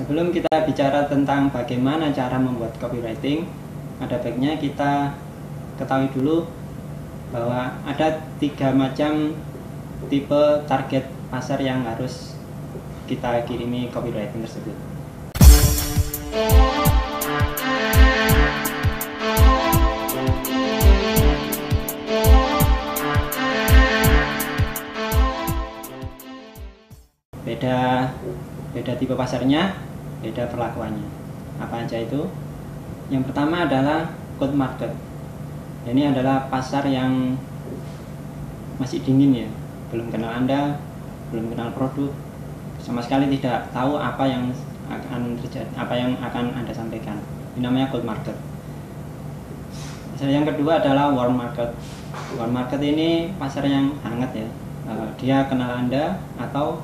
Sebelum kita bicara tentang bagaimana cara membuat copywriting, ada baiknya kita ketahui dulu bahwa ada 3 macam tipe target pasar yang harus kita kirimi copywriting tersebut. Beda tipe pasarnya, beda perlakuannya. Apa aja itu? Yang pertama adalah cold market. Ini adalah pasar yang masih dingin ya, belum kenal Anda, belum kenal produk, sama sekali tidak tahu apa yang akan terjadi, apa yang akan Anda sampaikan. Ini namanya cold market. Yang kedua adalah warm market. Warm market ini pasar yang hangat ya. Dia kenal Anda atau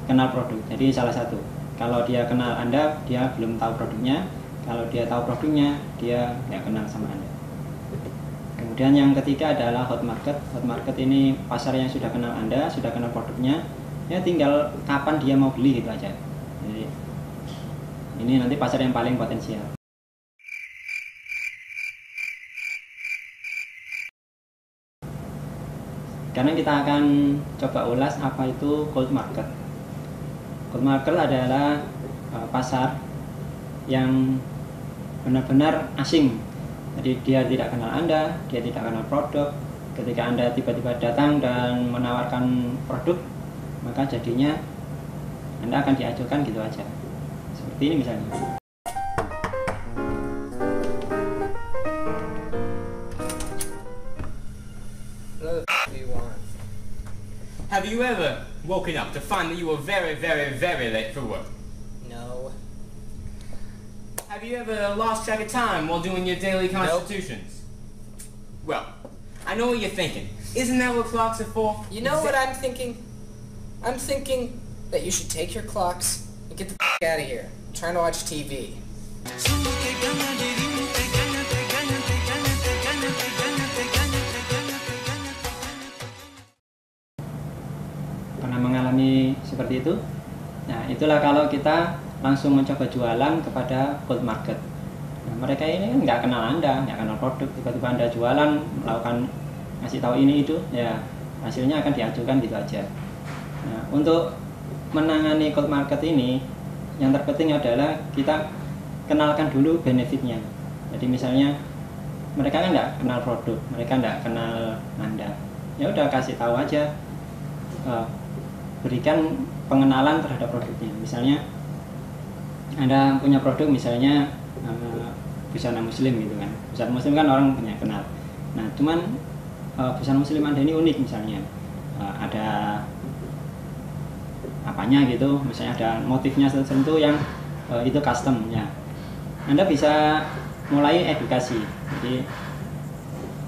kenal produk. Jadi salah satu. Kalau dia kenal Anda, dia belum tahu produknya. Kalau dia tahu produknya, dia nggak kenal sama Anda. Kemudian yang ketiga adalah hot market. Hot market ini pasar yang sudah kenal Anda, sudah kenal produknya. Ya tinggal kapan dia mau beli gitu aja. Jadi ini nanti pasar yang paling potensial. Karena kita akan coba ulas apa itu cold market. Cold market adalah pasar yang benar-benar asing. Jadi dia tidak kenal Anda, dia tidak kenal produk. Ketika Anda tiba-tiba datang dan menawarkan produk, maka jadinya Anda akan diajukan gitu aja. Seperti ini misalnya. Have you ever woken up to find that you were very, very, very late for work? No. Have you ever lost track of time while doing your daily constitutions? Nope. Well, I know what you're thinking. Isn't that what clocks are for? You know what I'm thinking? I'm thinking that you should take your clocks and get the out of here. I'm trying to watch TV. Pernah mengalami seperti itu? Nah, itulah kalau kita langsung mencoba jualan kepada cold market. Nah, mereka ini kan nggak kenal Anda, nggak kenal produk, tiba-tiba Anda jualan, melakukan ngasih tahu ini itu, ya hasilnya akan diajukan gitu aja. Nah, untuk menangani cold market ini, yang terpenting adalah kita kenalkan dulu benefitnya. Jadi misalnya mereka kan nggak kenal produk, mereka nggak kenal Anda, ya udah kasih tahu aja. Berikan pengenalan terhadap produknya. Misalnya Anda punya produk misalnya busana muslim gitu kan. Busana muslim kan orang punya kenal. Nah, cuman busana muslim Anda ini unik misalnya. Ada apanya gitu, misalnya ada motifnya tertentu yang itu custom ya. Anda bisa mulai edukasi. Jadi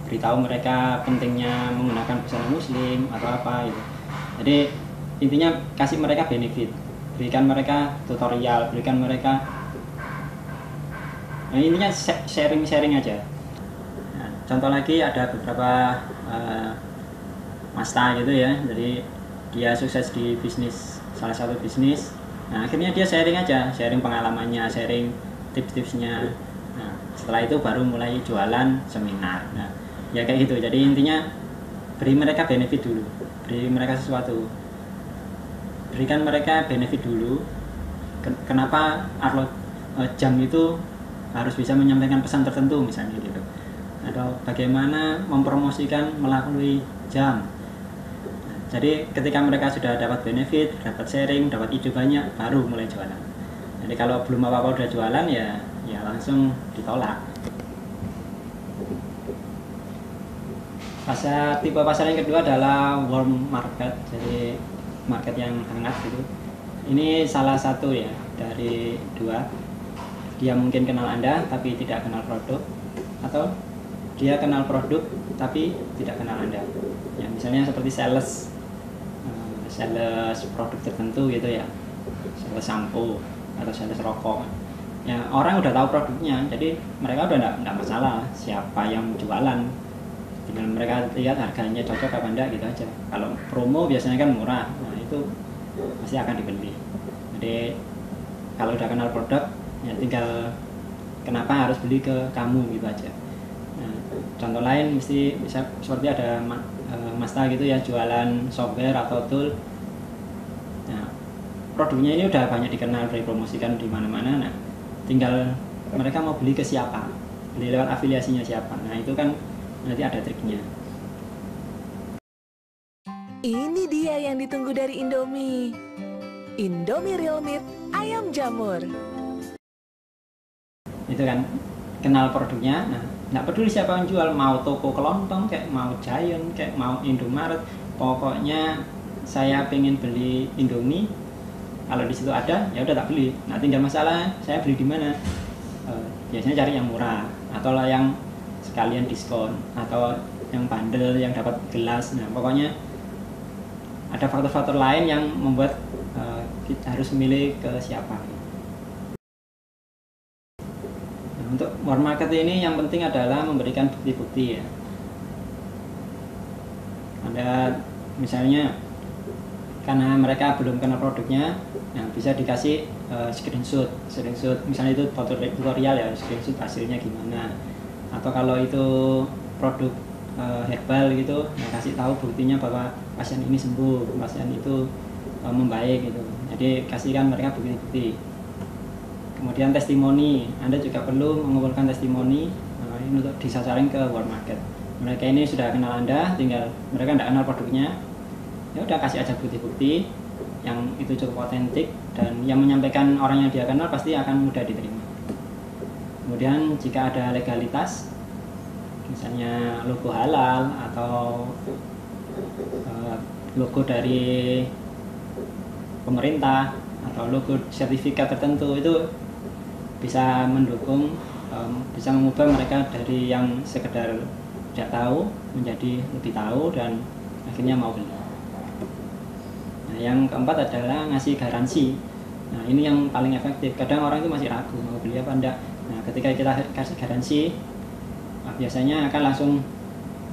beritahu mereka pentingnya menggunakan busana muslim atau apa gitu. Jadi intinya kasih mereka benefit, berikan mereka tutorial, berikan mereka, nah intinya sharing aja. Nah, contoh lagi ada beberapa masta gitu ya, jadi dia sukses di bisnis, salah satu bisnis. Nah, akhirnya dia sharing aja, sharing pengalamannya, sharing tips-tipsnya. Nah, setelah itu baru mulai jualan seminar. Nah, ya kayak gitu. Jadi intinya beri mereka benefit dulu, beri mereka sesuatu. Berikan mereka benefit dulu. Kenapa jam itu harus bisa menyampaikan pesan tertentu misalnya gitu, atau bagaimana mempromosikan melalui jam. Jadi ketika mereka sudah dapat benefit, dapat sharing, dapat ide banyak, baru mulai jualan. Jadi kalau belum apa-apa udah jualan ya langsung ditolak. Tipe pasar yang kedua adalah warm market. Jadi market yang hangat gitu. Ini salah satu ya dari dua. Dia mungkin kenal Anda tapi tidak kenal produk, atau dia kenal produk tapi tidak kenal Anda. Ya, misalnya seperti sales produk tertentu gitu ya. Sales sampo atau sales rokok. Ya, orang udah tahu produknya, jadi mereka udah enggak masalah siapa yang jualan. Tinggal mereka lihat harganya cocok apa enggak gitu aja. Kalau promo biasanya kan murah, nah itu pasti akan dibeli. Jadi kalau udah kenal produk ya tinggal kenapa harus beli ke kamu gitu aja. Nah, contoh lain mesti bisa seperti ada Masta gitu ya, jualan software atau tool. Nah, produknya ini udah banyak dikenal, dipromosikan di mana-mana. Nah, tinggal mereka mau beli ke siapa, beli lewat afiliasinya siapa. Nah, itu kan nanti ada triknya. Ini dia yang ditunggu dari Indomie. Indomie Real Meat Ayam Jamur. Itu kan kenal produknya. Nah, nggak peduli siapa yang jual, mau toko kelontong kayak mau Giant kayak mau Indomaret, pokoknya saya pengen beli Indomie. Kalau di situ ada, ya udah tak beli. Nah, tinggal masalah saya beli di mana. Biasanya cari yang murah atau lah yang sekalian diskon atau yang bundle yang dapat gelas. Nah, pokoknya ada faktor-faktor lain yang membuat kita harus memilih ke siapa. Nah, untuk warm market ini yang penting adalah memberikan bukti-bukti ya. Ada misalnya karena mereka belum kenal produknya, nah bisa dikasih screenshot misalnya itu tutorial ya, screenshot hasilnya gimana. Atau kalau itu produk herbal gitu, nah kasih tahu buktinya bahwa pasien ini sembuh, pasien itu membaik gitu. Jadi kasihkan mereka bukti-bukti. Kemudian testimoni, Anda juga perlu mengumpulkan testimoni ini untuk disasarin ke warm market. Mereka ini sudah kenal Anda, tinggal mereka tidak kenal produknya. Ya udah kasih aja bukti-bukti yang itu cukup otentik dan yang menyampaikan orang yang dia kenal pasti akan mudah diterima. Kemudian jika ada legalitas, misalnya logo halal atau logo dari pemerintah atau logo sertifikat tertentu, itu bisa mendukung, bisa mengubah mereka dari yang sekedar tidak tahu menjadi lebih tahu dan akhirnya mau beli. Nah, yang keempat adalah ngasih garansi. Nah, ini yang paling efektif. Kadang orang itu masih ragu mau beli apa enggak. Nah, ketika kita kasih garansi, biasanya akan langsung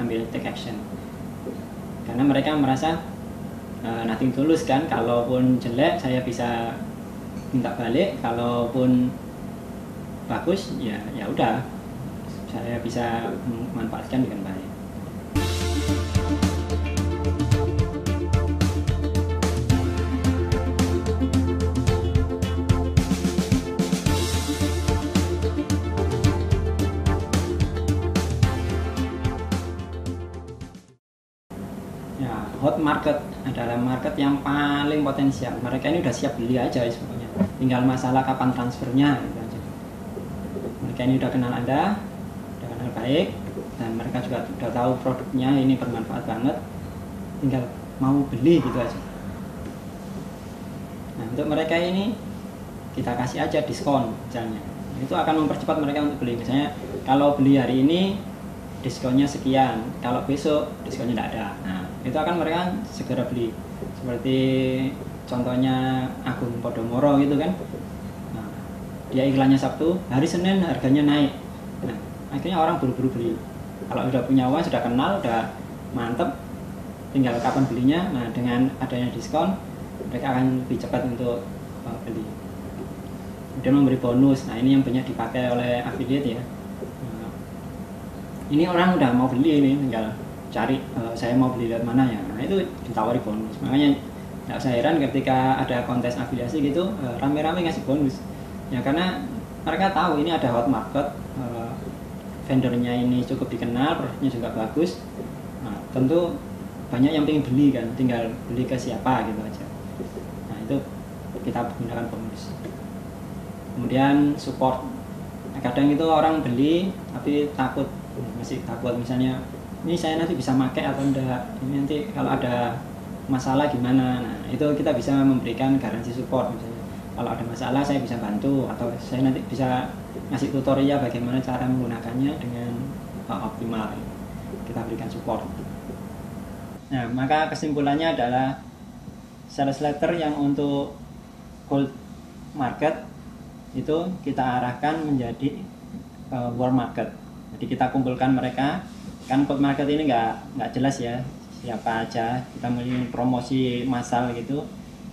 ambil take action. Karena mereka merasa nothing tulus kan, kalaupun jelek saya bisa minta balik, kalaupun bagus ya udah saya bisa memanfaatkan dengan baik. Hot market adalah market yang paling potensial. Mereka ini udah siap beli aja sebenarnya. Tinggal masalah kapan transfernya gitu aja. Mereka ini udah kenal Anda, udah kenal baik, dan mereka juga udah tahu produknya ini bermanfaat banget. Tinggal mau beli gitu aja. Nah, untuk mereka ini kita kasih aja diskon misalnya. Itu akan mempercepat mereka untuk beli. Misalnya kalau beli hari ini diskonnya sekian, kalau besok diskonnya tidak ada. Nah, itu akan mereka segera beli. Seperti contohnya Agung Podomoro gitu kan. Nah, dia iklannya Sabtu, hari Senin harganya naik. Nah, akhirnya orang buru-buru beli. Kalau udah punya uang, sudah kenal, udah mantep, tinggal kapan belinya. Nah, dengan adanya diskon, mereka akan lebih cepat untuk beli. Kemudian memberi bonus. Nah, ini yang banyak dipakai oleh affiliate ya. Ini orang udah mau beli ini, tinggal cari saya mau beli lewat mana ya. Nah, itu ditawari bonus. Makanya nggak usah heran ketika ada kontes afiliasi gitu, rame-rame ngasih bonus. Ya karena mereka tahu ini ada hot market, vendornya ini cukup dikenal, produknya juga bagus. Nah, tentu banyak yang pengen beli kan, tinggal beli ke siapa gitu aja. Nah, itu kita gunakan bonus. Kemudian support. Nah, kadang itu orang beli tapi takut, masih takut misalnya ini saya nanti bisa pakai atau enggak, ini nanti kalau ada masalah gimana. Nah, itu kita bisa memberikan garansi support. Misalnya kalau ada masalah saya bisa bantu, atau saya nanti bisa ngasih tutorial bagaimana cara menggunakannya dengan optimal. Kita berikan support. Nah, maka kesimpulannya adalah sales letter yang untuk cold market itu kita arahkan menjadi warm market. Jadi kita kumpulkan mereka. Kan cold market ini nggak jelas ya siapa aja, kita mau promosi massal gitu.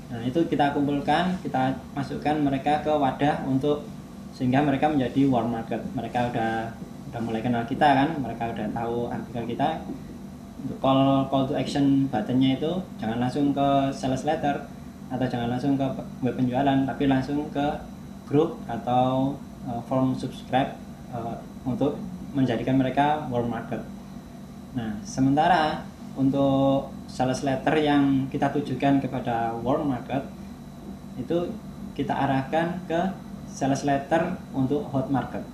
Nah, itu kita kumpulkan, kita masukkan mereka ke wadah untuk sehingga mereka menjadi warm market. Mereka udah mulai kenal kita kan, mereka udah tahu artikel kita. Untuk call to action buttonnya itu jangan langsung ke sales letter atau jangan langsung ke web penjualan, tapi langsung ke grup atau form subscribe untuk menjadikan mereka warm market. Nah, sementara untuk sales letter yang kita tujukan kepada warm market itu kita arahkan ke sales letter untuk hot market.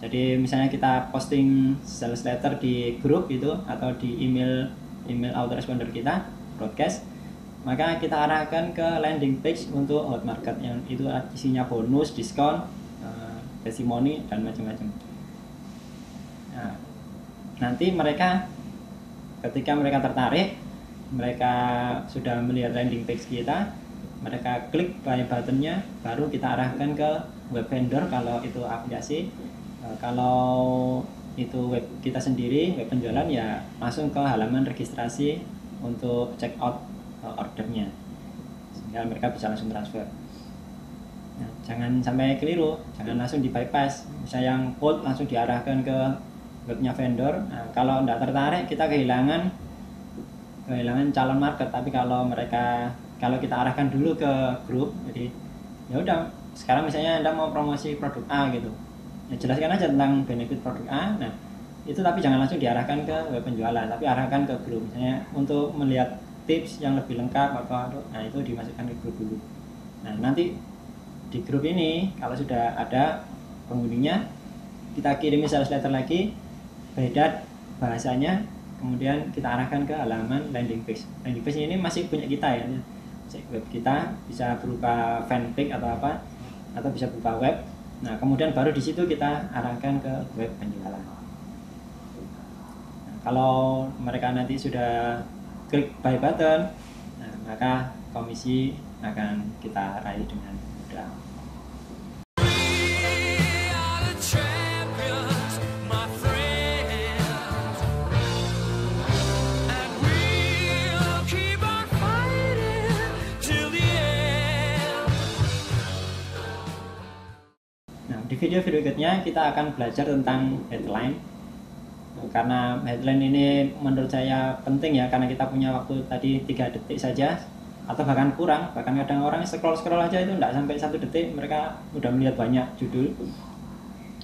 Jadi misalnya kita posting sales letter di grup itu atau di email autoresponder kita broadcast, maka kita arahkan ke landing page untuk hot market yang itu isinya bonus, diskon, testimoni dan macam-macam. Nah, nanti mereka ketika mereka tertarik, mereka sudah melihat landing page kita, mereka klik buy buttonnya, baru kita arahkan ke web vendor kalau itu aplikasi. Kalau itu web kita sendiri, web penjualan, ya langsung ke halaman registrasi untuk check out ordernya, sehingga mereka bisa langsung transfer. Nah, jangan sampai keliru, jangan langsung di bypass. Misalnya yang cold langsung diarahkan ke webnya vendor. Nah, kalau tidak tertarik, kita kehilangan calon market. Tapi kalau kita arahkan dulu ke grup, jadi ya udah, sekarang misalnya Anda mau promosi produk A gitu, ya jelaskan aja tentang benefit produk A. Nah, itu tapi jangan langsung diarahkan ke web penjualan, tapi arahkan ke grup. Misalnya untuk melihat tips yang lebih lengkap nah itu dimasukkan ke grup dulu. Nah, nanti di grup ini kalau sudah ada penghuninya, kita kirimi sales letter lagi, beda bahasanya, kemudian kita arahkan ke halaman landing page. Landing page ini masih punya kita ya, web kita bisa berupa fanpage atau apa, atau bisa berupa web. Nah, kemudian baru di situ kita arahkan ke web penjualan. Nah, kalau mereka nanti sudah klik buy button, nah, maka komisi akan kita raih dengan mudah. Di video berikutnya kita akan belajar tentang headline. Karena headline ini menurut saya penting ya, karena kita punya waktu tadi 3 detik saja atau bahkan kurang, bahkan kadang orang scroll aja itu tidak sampai 1 detik mereka udah melihat banyak judul.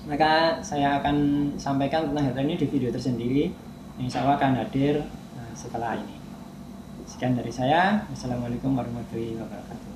Maka saya akan sampaikan tentang headline ini di video tersendiri, insya Allah akan hadir setelah ini. Sekian dari saya. Wassalamualaikum warahmatullahi wabarakatuh.